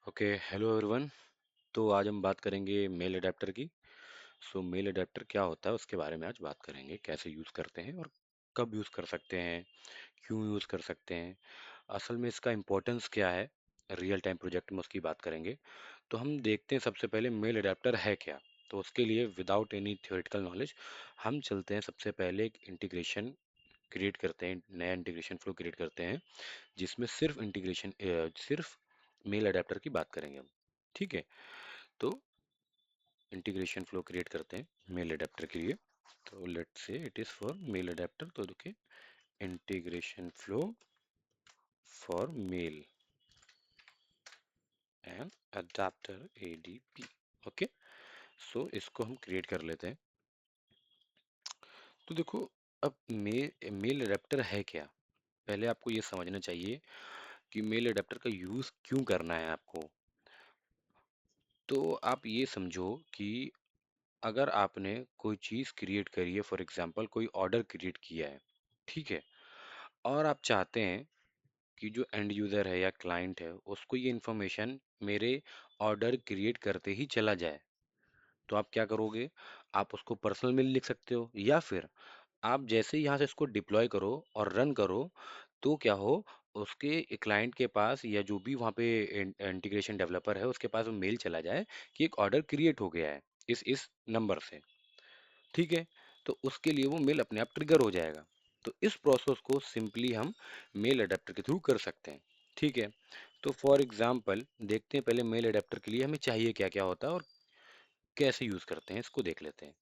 Okay, hello everyone. तो आज हम बात करेंगे मेल अडेप्टर की। मेल अडेप्टर क्या होता है उसके बारे में आज बात करेंगे, कैसे यूज़ करते हैं और कब यूज़ कर सकते हैं, क्यों यूज़ कर सकते हैं, असल में इसका इम्पोर्टेंस क्या है। रियल टाइम प्रोजेक्ट में उसकी बात करेंगे। तो हम देखते हैं सबसे पहले मेल अडेप्टर है क्या। तो उसके लिए विदाउट एनी थ्योरेटिकल नॉलेज हम चलते हैं, सबसे पहले एक इंटीग्रेशन क्रिएट करते हैं, नया इंटीग्रेशन फ्लो क्रिएट करते हैं जिसमें सिर्फ मेल अडेप्टर की बात करेंगे हम। ठीक है। तो इंटीग्रेशन फ्लो क्रिएट करते हैं मेल अडेप्टर के लिए। तो let's say it is for male adapter. तो देखिए, integration flow for male and adapter ADP. Okay. इसको हम क्रिएट कर लेते हैं। तो देखो, अब मेल अडेप्टर है क्या, पहले आपको ये समझना चाहिए कि मेल अडेप्टर का यूज क्यों करना है आपको। तो आप ये समझो कि अगर आपने कोई चीज़ क्रिएट करी है, फॉर एग्जांपल कोई ऑर्डर क्रिएट किया है, ठीक है, और आप चाहते हैं कि जो एंड यूज़र है या क्लाइंट है उसको ये इन्फॉर्मेशन मेरे ऑर्डर क्रिएट करते ही चला जाए, तो आप क्या करोगे? आप उसको पर्सनल मेल लिख सकते हो, या फिर आप जैसे ही यहाँ से इसको डिप्लॉय करो और रन करो, तो क्या हो, उसके क्लाइंट के पास या जो भी वहाँ पे इंटीग्रेशन डेवलपर है उसके पास वो मेल चला जाए कि एक ऑर्डर क्रिएट हो गया है इस नंबर से। ठीक है। तो उसके लिए वो मेल अपने आप ट्रिगर हो जाएगा। तो इस प्रोसेस को सिंपली हम मेल अडेप्टर के थ्रू कर सकते हैं। ठीक है। तो फॉर एग्जांपल देखते हैं पहले मेल अडेप्टर के लिए हमें चाहिए क्या क्या होता है और कैसे यूज करते हैं, इसको देख लेते हैं।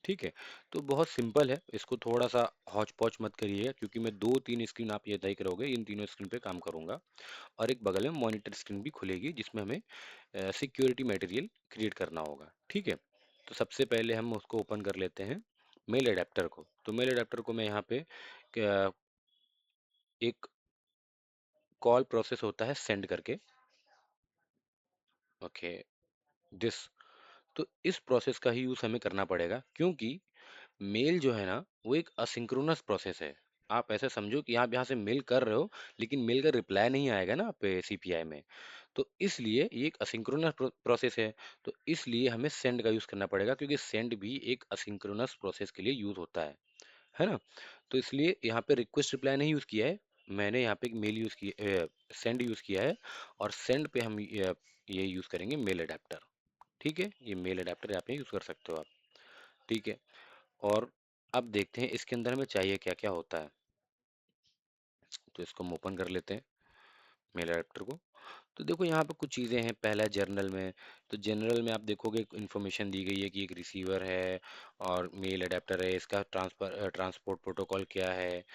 ठीक है। तो बहुत सिंपल है, इसको थोड़ा सा हौच पौच मत करिएगा क्योंकि मैं दो तीन स्क्रीन आप ये देख रहोगे, इन तीनों स्क्रीन पे काम करूंगा और एक बगल में मॉनिटर स्क्रीन भी खुलेगी जिसमें हमें सिक्योरिटी मटेरियल क्रिएट करना होगा। ठीक है। तो सबसे पहले हम उसको ओपन कर लेते हैं, मेल अडेप्टर को। तो मेल अडेप्टर को मैं यहाँ पे एक कॉल प्रोसेस होता है सेंड करके। Okay, this. तो इस प्रोसेस का ही यूज हमें करना पड़ेगा क्योंकि मेल जो है ना वो एक असिंक्रोनस प्रोसेस है। आप ऐसे समझो कि आप यहाँ से मेल कर रहे हो लेकिन मेल का रिप्लाई नहीं आएगा ना आप सीपीआई में। तो इसलिए ये एक असिंक्रोनस प्रोसेस है। तो इसलिए हमें सेंड का यूज करना पड़ेगा क्योंकि सेंड भी एक असिंक्रोनस प्रोसेस के लिए यूज होता है ना। तो इसलिए यहाँ पे रिक्वेस्ट रिप्लाई नहीं यूज किया है, मैंने यहाँ पे एक मेल यूज किया, सेंड यूज किया है। और सेंड पे हम ये यूज करेंगे मेल अडेप्टर। ठीक है, ये मेल अडेप्टर यहाँ पे यूज कर सकते हो आप। ठीक है। और अब देखते हैं इसके अंदर हमें चाहिए क्या क्या होता है। तो इसको हम ओपन कर लेते हैं मेल अडेप्टर को। तो देखो यहाँ पे कुछ चीज़ें हैं, पहला है जनरल में। तो जनरल में आप देखोगे इन्फॉर्मेशन दी गई है कि एक रिसीवर है और मेल अडेप्टर है, इसका ट्रांसपोर्ट प्रोटोकॉल क्या है,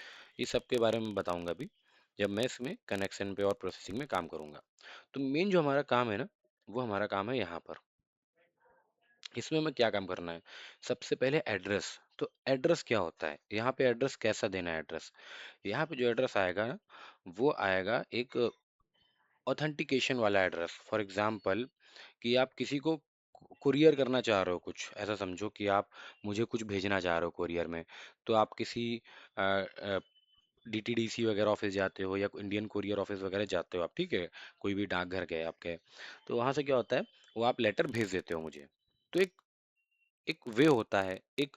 ये सब के बारे में बताऊंगा अभी जब मैं इसमें कनेक्शन पे और प्रोसेसिंग में काम करूंगा। तो मेन जो हमारा काम है ना, वो हमारा काम है यहाँ पर। इसमें हमें क्या काम करना है? सबसे पहले एड्रेस। तो एड्रेस क्या होता है, यहाँ पे एड्रेस कैसा देना है? एड्रेस, यहाँ पे जो एड्रेस आएगा ना, वो आएगा एक ऑथेंटिकेशन वाला एड्रेस। फॉर एग्जांपल कि आप किसी को कुरियर करना चाह रहे हो, कुछ ऐसा समझो कि आप मुझे कुछ भेजना चाह रहे हो कुरियर में। तो आप किसी डीटीडीसी वगैरह ऑफिस जाते हो या इंडियन कुरियर ऑफिस वगैरह जाते हो आप, ठीक है, कोई भी डाकघर गए आपके। तो वहां से क्या होता है, वो आप लेटर भेज देते हो मुझे। तो एक एक वे होता है, एक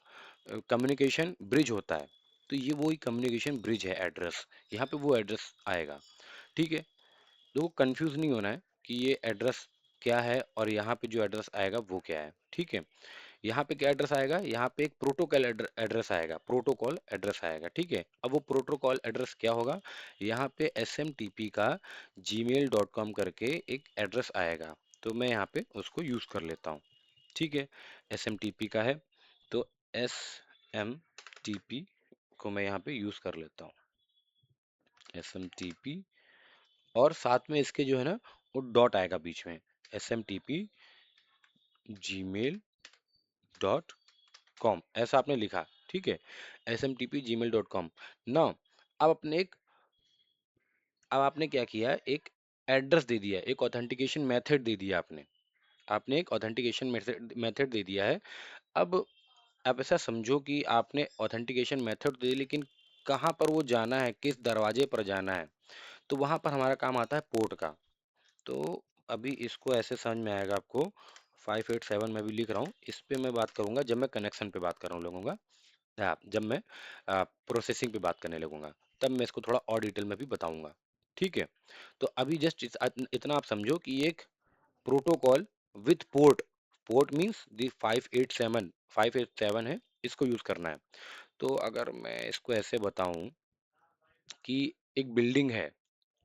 कम्युनिकेशन ब्रिज होता है। तो ये वो ही कम्युनिकेशन ब्रिज है एड्रेस, यहाँ पे वो एड्रेस आएगा। ठीक है। तो कंफ्यूज नहीं होना है कि ये एड्रेस क्या है और यहाँ पे जो एड्रेस आएगा वो क्या है। ठीक है। यहाँ पे क्या एड्रेस आएगा, यहाँ पे एक प्रोटोकॉल एड्रेस आएगा, प्रोटोकॉल एड्रेस आएगा। ठीक है। अब वो प्रोटोकॉल एड्रेस क्या होगा, यहाँ पे SMTP का gmail.com करके एक एड्रेस आएगा। तो मैं यहाँ पे उसको यूज कर लेता हूँ। ठीक है। SMTP का है, तो SMTP को मैं यहाँ पे यूज कर लेता हूँ, SMTP। और साथ में इसके जो है ना, वो डॉट आएगा बीच में, smtp@gmail.com ऐसा आपने लिखा। ठीक है। smtp@gmail.com। ना, अब अपने एक अब आपने क्या किया, एक एड्रेस दे दिया, एक ऑथेंटिकेशन मेथड दे दिया आपने। आपने एक ऑथेंटिकेशन मेथड मेथड दे दिया है। अब आप ऐसा समझो कि आपने ऑथेंटिकेशन मेथड दे, लेकिन कहाँ पर वो जाना है, किस दरवाजे पर जाना है। तो वहां पर हमारा काम आता है पोर्ट का। तो अभी इसको ऐसे समझ में आएगा आपको। 587 मैं भी लिख रहा हूँ, इस पे मैं बात करूंगा जब मैं कनेक्शन पे बात कर रहा हूँ लगूंगा। हाँ, जब मैं प्रोसेसिंग पे बात करने लगूंगा तब मैं इसको थोड़ा और डिटेल में भी बताऊंगा। ठीक है। तो अभी जस्ट इतना आप समझो कि एक protocol with port, port means the 587 है, इसको यूज करना है। तो अगर मैं इसको ऐसे बताऊं कि एक बिल्डिंग है,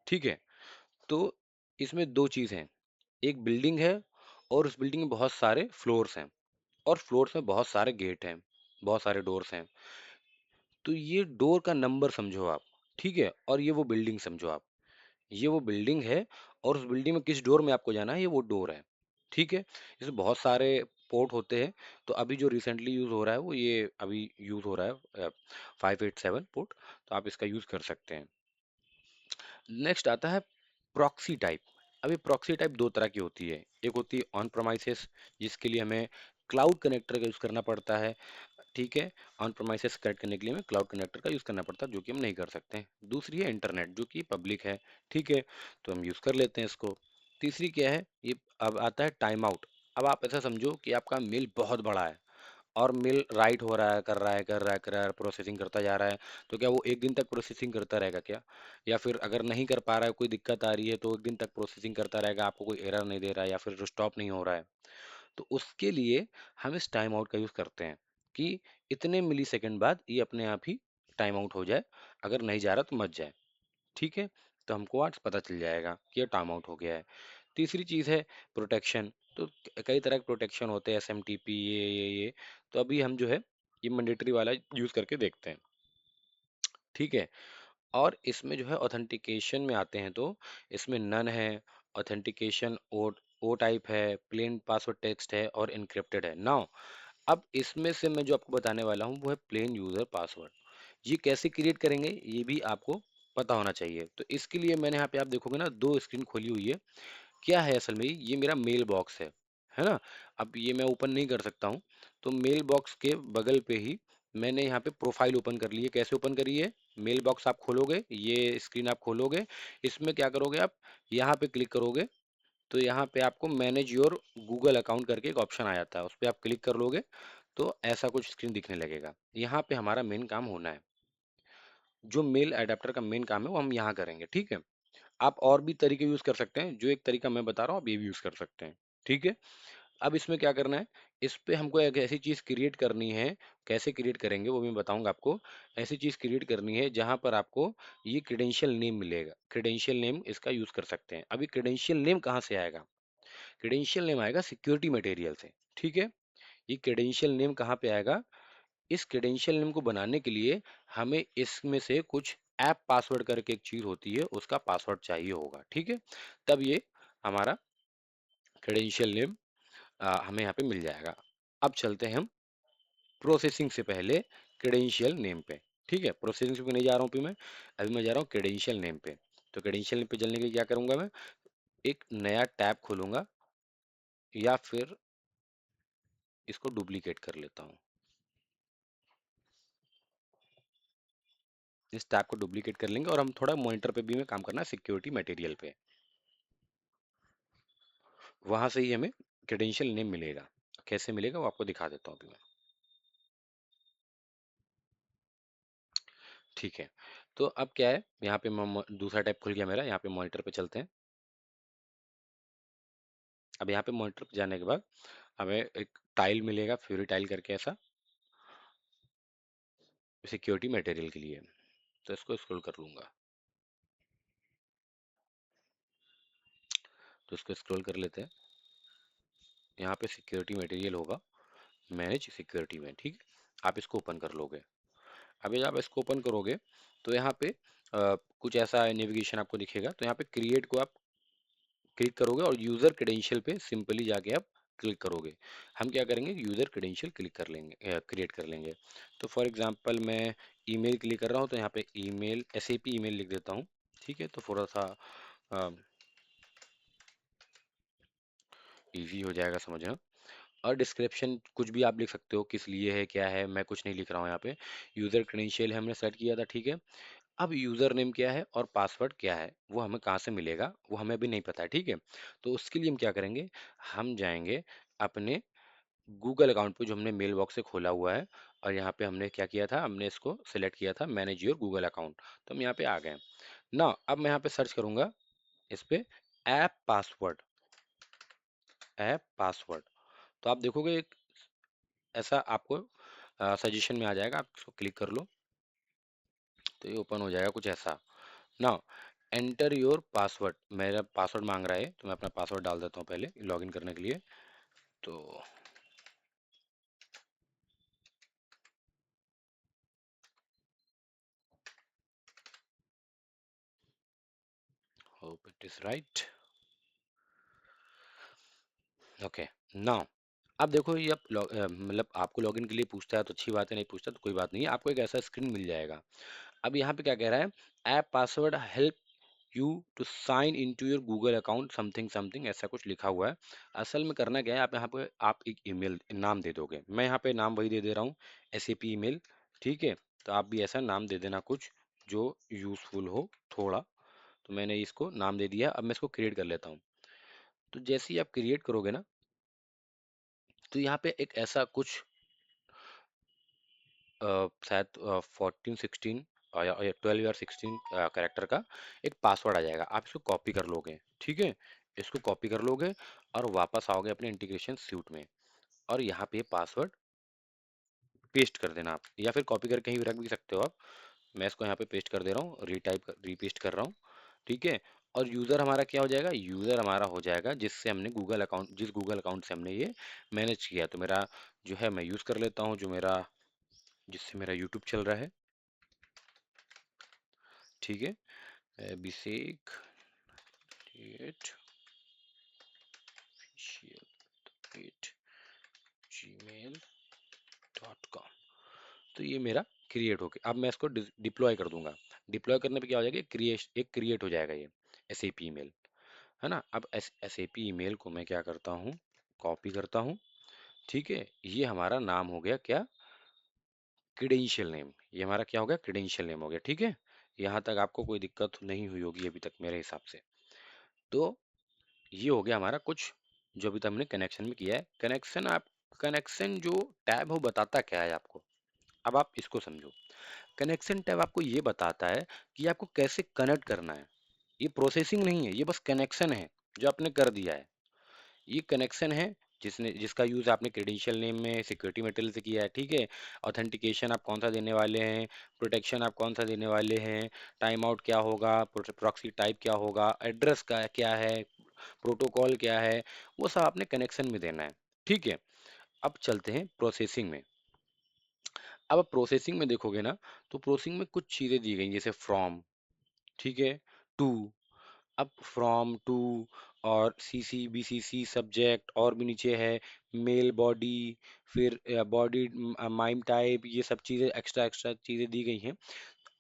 ठीक है, तो इसमें दो चीज हैं। एक बिल्डिंग है और उस बिल्डिंग में बहुत सारे फ्लोर्स हैं, और फ्लोर्स में बहुत सारे गेट हैं, बहुत सारे डोर्स हैं। तो ये डोर का नंबर समझो आप, ठीक है, और ये वो बिल्डिंग समझो आप। ये वो बिल्डिंग है और उस बिल्डिंग में किस डोर में आपको जाना है, ये वो डोर है। ठीक है। इसमें बहुत सारे पोर्ट होते हैं। तो अभी जो रिसेंटली यूज हो रहा है वो ये अभी यूज हो रहा है 587 पोर्ट। तो आप इसका यूज कर सकते हैं। नेक्स्ट आता है प्रॉक्सी टाइप। अभी प्रॉक्सी टाइप दो तरह की होती है। एक होती है ऑन प्रोमाइसेस, जिसके लिए हमें क्लाउड कनेक्टर का यूज करना पड़ता है। ठीक है। ऑन प्रोमाइसेस कनेक्ट करने के लिए हमें क्लाउड कनेक्टर का यूज करना पड़ता है, जो कि हम नहीं कर सकते हैं। दूसरी है इंटरनेट, जो कि पब्लिक है। ठीक है। तो हम यूज कर लेते हैं इसको। तीसरी क्या है, ये अब आता है टाइम आउट। अब आप ऐसा समझो कि आपका मेल बहुत बड़ा है और मेल राइट हो रहा है, कर रहा है, प्रोसेसिंग करता जा रहा है। तो क्या वो एक दिन तक प्रोसेसिंग करता रहेगा क्या? या फिर अगर नहीं कर पा रहा है, कोई दिक्कत आ रही है, तो एक दिन तक प्रोसेसिंग करता रहेगा, आपको कोई एरर नहीं दे रहा है या फिर स्टॉप नहीं हो रहा है? तो उसके लिए हम इस टाइम आउट का यूज करते हैं कि इतने मिली सेकेंड बाद ये अपने आप ही टाइम आउट हो जाए। अगर नहीं जा रहा तो मत जाए। ठीक है। तो हमको आज पता चल जाएगा कि ये टाइम आउट हो गया है। तीसरी चीज है प्रोटेक्शन। तो कई तरह के प्रोटेक्शन होते हैं, एसएमटीपी, ये। तो अभी हम जो है ये मैंडेटरी वाला यूज करके देखते हैं। ठीक है। और इसमें जो है ऑथेंटिकेशन में आते हैं, तो इसमें नन है, ऑथेंटिकेशन ओ टाइप है, प्लेन पासवर्ड टेक्स्ट है और इनक्रिप्टेड है। नाउ अब इसमें से मैं जो आपको बताने वाला हूँ वो है प्लेन यूजर पासवर्ड। ये कैसे क्रिएट करेंगे ये भी आपको पता होना चाहिए। तो इसके लिए मैंने यहाँ पे, आप देखोगे ना, दो स्क्रीन खोली हुई है। क्या है असल में, ये मेरा मेल बॉक्स है ना। अब ये मैं ओपन नहीं कर सकता हूँ। तो मेल बॉक्स के बगल पे ही मैंने यहाँ पे प्रोफाइल ओपन कर ली है। कैसे ओपन करी है? मेल बॉक्स आप खोलोगे, ये स्क्रीन आप खोलोगे, इसमें क्या करोगे आप, यहाँ पे क्लिक करोगे। तो यहाँ पे आपको मैनेज योर गूगल अकाउंट करके एक ऑप्शन आ जाता है, उस पर आप क्लिक कर लोगे तो ऐसा कुछ स्क्रीन दिखने लगेगा। यहाँ पे हमारा मेन काम होना है, जो मेल एडेप्टर का मेन काम है वो हम यहाँ करेंगे। ठीक है। आप और भी तरीके यूज कर सकते हैं, जो एक तरीका मैं बता रहा हूँ आप ये भी यूज कर सकते हैं। ठीक है। अब इसमें क्या करना है, इस पे हमको एक ऐसी चीज क्रिएट करनी है। कैसे क्रिएट करेंगे वो भी मैं बताऊंगा आपको। ऐसी चीज क्रिएट करनी है जहां पर आपको ये क्रेडेंशियल नेम मिलेगा। क्रेडेंशियल नेम इसका यूज कर सकते हैं। अभी क्रेडेंशियल नेम कहाँ से आएगा? क्रेडेंशियल नेम आएगा सिक्योरिटी मटेरियल से। ठीक है। ये क्रेडेंशियल नेम कहाँ पे आएगा? इस क्रेडेंशियल नेम को बनाने के लिए हमें इसमें से कुछ ऐप पासवर्ड करके एक चीज होती है, उसका पासवर्ड चाहिए होगा। ठीक है। तब ये हमारा क्रेडेंशियल नेम हमें यहाँ पे मिल जाएगा। अब चलते हैं हम प्रोसेसिंग से पहले क्रेडेंशियल नेम पे। ठीक है। प्रोसेसिंग पे नहीं जा रहा हूँ अभी मैं। अभी मैं जा रहा हूँ क्रेडेंशियल नेम पे। तो क्रेडेंशियल नेम पे चलने के लिए क्या करूंगा मैं, एक नया टैब खोलूंगा, या फिर इसको डुप्लीकेट कर लेता हूँ। इस टैब को डुप्लीकेट कर लेंगे और हम थोड़ा मॉनिटर पे भी हमें काम करना है, सिक्योरिटी मटेरियल पे। वहां से ही हमें क्रेडेंशियल नेम मिलेगा। कैसे मिलेगा वो आपको दिखा देता हूँ अभी मैं। ठीक है। तो अब क्या है, यहाँ पे दूसरा टैब खुल गया मेरा। यहाँ पे मॉनिटर पे चलते हैं। अब यहाँ पे मॉनिटर पे जाने के बाद हमें एक टाइल मिलेगा, फ्यूरी टाइल करके ऐसा, सिक्योरिटी मटेरियल के लिए। तो इसको स्क्रॉल कर लूंगा। तो इसको स्क्रॉल कर लेते हैं। यहाँ पे सिक्योरिटी मटेरियल होगा, मैनेज सिक्योरिटी में। ठीक है। आप इसको ओपन कर लोगे। अभी जब आप इसको ओपन करोगे तो यहाँ पे कुछ ऐसा नेविगेशन आपको दिखेगा। तो यहाँ पे क्रिएट को आप क्लिक करोगे और यूजर क्रेडेंशियल पे सिंपली जाके आप क्लिक करोगे। हम क्या करेंगे, यूजर क्रेडेंशियल क्लिक कर लेंगे, क्रिएट कर लेंगे। तो फॉर एग्जांपल मैं ईमेल क्लिक कर रहा हूँ, तो यहाँ पे ईमेल, एसएपी ईमेल लिख देता हूँ। ठीक है। तो थोड़ा सा इजी हो जाएगा समझना। और डिस्क्रिप्शन कुछ भी आप लिख सकते हो, किस लिए है, क्या है, मैं कुछ नहीं लिख रहा हूँ यहाँ पे। यूजर क्रेडेंशियल है, हमने सेट किया था। ठीक है। अब यूजर नेम क्या है और पासवर्ड क्या है वो हमें कहाँ से मिलेगा, वो हमें अभी नहीं पता है, ठीक है। तो उसके लिए हम क्या करेंगे, हम जाएंगे अपने गूगल अकाउंट पे जो हमने मेल बॉक्स से खोला हुआ है, और यहाँ पे हमने क्या किया था, हमने इसको सिलेक्ट किया था मैनेज योर गूगल अकाउंट। तो हम यहाँ पे आ गए ना। अब मैं यहाँ पे सर्च करूंगा इस पे ऐप पासवर्ड, ऐप पासवर्ड। तो आप देखोगे एक ऐसा आपको सजेशन में आ जाएगा, आप इसको क्लिक कर लो तो ये ओपन हो जाएगा कुछ ऐसा। ना, एंटर योर पासवर्ड, मेरा पासवर्ड मांग रहा है तो मैं अपना पासवर्ड डाल देता हूँ पहले लॉगिन करने के लिए। तो hope it is right. Okay, now अब देखो ये अब मतलब आपको लॉगिन के लिए पूछता है तो अच्छी बात है, नहीं पूछता तो कोई बात नहीं है, आपको एक ऐसा स्क्रीन मिल जाएगा। अब यहाँ पे क्या कह रहा है, app password help you to sign in to your Google account something something, ऐसा कुछ लिखा हुआ है। असल में करना क्या है, आप यहाँ पे आप एक ईमेल नाम दे दोगे, मैं यहाँ पे नाम वही दे दे रहा हूँ, एसएपी ईमेल, ठीक है। तो आप भी ऐसा नाम दे देना कुछ जो यूजफुल हो थोड़ा। तो मैंने इसको नाम दे दिया, अब मैं इसको क्रिएट कर लेता हूँ। तो जैसे ही आप क्रिएट करोगे ना, तो यहाँ पे एक ऐसा कुछ शायद 14 16 या 12 या 16 कैरेक्टर का एक पासवर्ड आ जाएगा, आप इसको कॉपी कर लोगे, ठीक है। इसको कॉपी कर लोगे और वापस आओगे अपने इंटीग्रेशन सूट में, और यहाँ पे पासवर्ड पेस्ट कर देना आप, या फिर कॉपी करके कहीं रख भी सकते हो आप। मैं इसको यहाँ पे पेस्ट कर दे रहा हूँ, रीपेस्ट कर रहा हूँ, ठीक है। और यूज़र हमारा क्या हो जाएगा, यूज़र हमारा हो जाएगा जिससे हमने गूगल अकाउंट, जिस गूगल अकाउंट से हमने ये मैनेज किया। तो मेरा जो है मैं यूज़ कर लेता हूँ, जो मेरा जिससे मेरा यूट्यूब चल रहा है, ठीक है। अभिषेक एट gmail.com। तो ये मेरा क्रिएट हो गया। अब मैं इसको डिप्लॉय कर दूंगा। डिप्लॉय करने पे क्या हो जाएगा, एक क्रिएट हो जाएगा ये एसएपी ईमेल, है ना। अब एसएपी ईमेल को मैं क्या करता हूँ, कॉपी करता हूँ, ठीक है। ये हमारा नाम हो गया क्या, क्रीडेंशियल नेम, ये हमारा क्या हो गया, क्रीडेंशियल नेम हो गया, ठीक है। यहाँ तक आपको कोई दिक्कत नहीं हुई होगी अभी तक मेरे हिसाब से। तो ये हो गया हमारा कुछ जो अभी तक हमने कनेक्शन में किया है। कनेक्शन, आप कनेक्शन जो टैब है वो बताता क्या है आपको, अब आप इसको समझो। कनेक्शन टैब आपको ये बताता है कि आपको कैसे कनेक्ट करना है। ये प्रोसेसिंग नहीं है, ये बस कनेक्शन है जो आपने कर दिया है। ये कनेक्शन है जिसने जिसका यूज आपने क्रेडेंशियल नेम में सिक्योरिटी मटेरियल से किया है, ठीक है। ऑथेंटिकेशन आप कौन सा देने वाले हैं, प्रोटेक्शन आप कौन सा देने वाले हैं, टाइम आउट क्या होगा, प्रॉक्सी टाइप क्या होगा, एड्रेस का क्या है, प्रोटोकॉल क्या है, वो सब आपने कनेक्शन में देना है, ठीक है। अब चलते हैं प्रोसेसिंग में। अब आप प्रोसेसिंग में देखोगे ना, तो प्रोसेसिंग में कुछ चीजें दी गई जैसे फ्रॉम, ठीक है, टू। अब फ्रॉम टू और सी सी बी सी सी सब्जेक्ट, और भी नीचे है मेल बॉडी, फिर बॉडी माइम टाइप, ये सब चीज़ें एक्स्ट्रा एक्स्ट्रा चीज़ें दी गई हैं।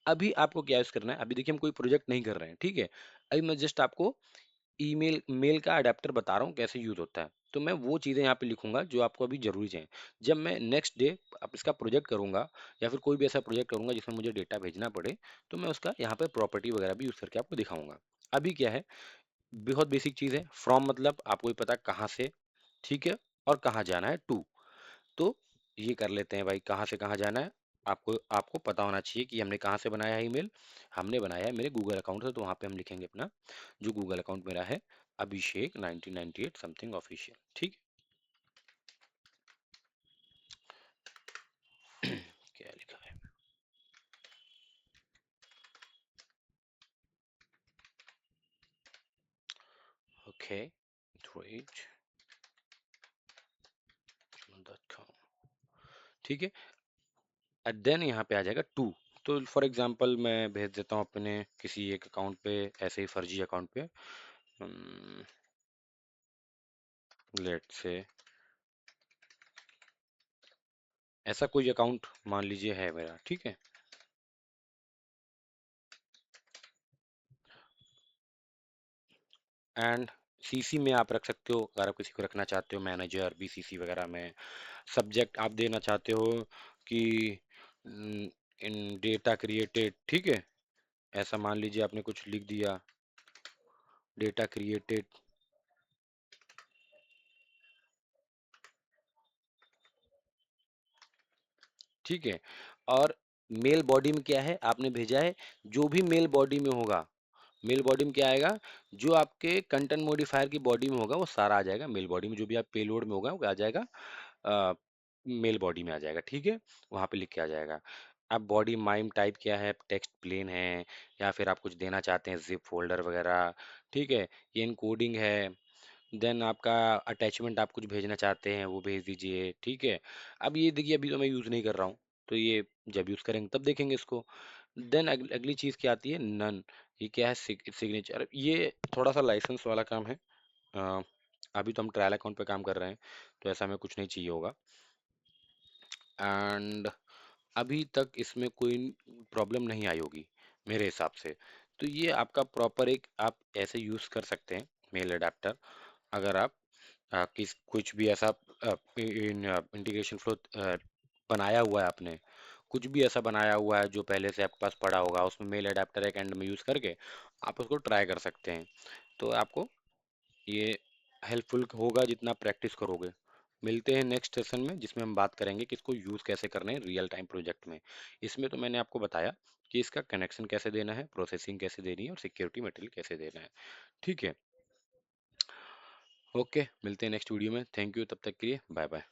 अभी आपको क्या यूज़ करना है, अभी देखिए हम कोई प्रोजेक्ट नहीं कर रहे हैं, ठीक है। अभी मैं जस्ट आपको ईमेल मेल का अडेप्टर बता रहा हूँ कैसे यूज़ होता है। तो मैं वो चीज़ें यहाँ पे लिखूंगा जो आपको अभी जरूरी है। जब मैं नेक्स्ट डे अब इसका प्रोजेक्ट करूंगा, या फिर कोई भी ऐसा प्रोजेक्ट करूंगा जिसमें मुझे डेटा भेजना पड़े, तो मैं उसका यहाँ पे प्रॉपर्टी वगैरह भी यूज़ करके आपको दिखाऊंगा। अभी क्या है, बहुत बेसिक चीज़ है, फ्रॉम मतलब आपको ही पता कहाँ से, ठीक है, और कहाँ जाना है, टू। तो ये कर लेते हैं भाई, कहाँ से कहाँ जाना है। आपको आपको पता होना चाहिए कि हमने कहाँ से बनाया है ईमेल। हमने बनाया है मेरे गूगल अकाउंट से, तो वहाँ पे हम लिखेंगे अपना जो गूगल अकाउंट मेरा है, अभिषेक 1998 समथिंग ऑफिशियल, ठीक है। क्या लिखा है, ओके, ठीक है। देन यहाँ पे आ जाएगा टू। तो फॉर एग्जांपल मैं भेज देता हूँ अपने किसी एक अकाउंट पे, ऐसे ही फर्जी अकाउंट पे, लेट से ऐसा कोई अकाउंट मान लीजिए है मेरा, ठीक है। एंड सीसी में आप रख सकते हो, अगर आप किसी को रखना चाहते हो मैनेजर बीसीसी वगैरह में। सब्जेक्ट आप देना चाहते हो कि इन डेटा क्रिएटेड, ठीक है। ऐसा मान लीजिए आपने कुछ लिख दिया, डेटा क्रिएटेड, ठीक है। और मेल बॉडी में क्या है, आपने भेजा है, जो भी मेल बॉडी में होगा, मेल बॉडी में क्या आएगा, जो आपके कंटेंट मॉडिफायर की बॉडी में होगा वो सारा आ जाएगा मेल बॉडी में, जो भी आप पेलोड में होगा वो आ जाएगा मेल बॉडी में आ जाएगा, ठीक है। वहां पे लिख के आ जाएगा। अब बॉडी माइम टाइप क्या है, टेक्स्ट प्लेन है, या फिर आप कुछ देना चाहते हैं जिप फोल्डर वगैरह, ठीक है, ये इनकोडिंग है। देन आपका अटैचमेंट, आप कुछ भेजना चाहते हैं वो भेज दीजिए, ठीक है। अब ये देखिए, अभी तो मैं यूज़ नहीं कर रहा हूँ, तो ये जब यूज़ करेंगे तब देखेंगे इसको। देन अगली चीज़ क्या आती है, नन। ये क्या है, सिग्नेचर, ये थोड़ा सा लाइसेंस वाला काम है। अ, अभी तो हम ट्रायल अकाउंट पे काम कर रहे हैं, तो ऐसा हमें कुछ नहीं चाहिए होगा। एंड अभी तक इसमें कोई प्रॉब्लम नहीं आई होगी मेरे हिसाब से। तो ये आपका प्रॉपर एक आप ऐसे यूज़ कर सकते हैं मेल अडेप्टर। अगर आप किस कुछ भी ऐसा इंटीग्रेशन फ्लो बनाया हुआ है आपने, कुछ भी ऐसा बनाया हुआ है जो पहले से आपके पास पड़ा होगा, उसमें मेल अडेप्टर एक एंड में यूज़ करके आप उसको ट्राई कर सकते हैं। तो आपको ये हेल्पफुल होगा जितना प्रैक्टिस करोगे। मिलते हैं नेक्स्ट सेशन में, जिसमें हम बात करेंगे कि इसको यूज़ कैसे करना है रियल टाइम प्रोजेक्ट में। इसमें तो मैंने आपको बताया कि इसका कनेक्शन कैसे देना है, प्रोसेसिंग कैसे देनी है और सिक्योरिटी मटेरियल कैसे देना है, ठीक है। ओके, मिलते हैं नेक्स्ट वीडियो में। थैंक यू, तब तक के लिए बाय बाय।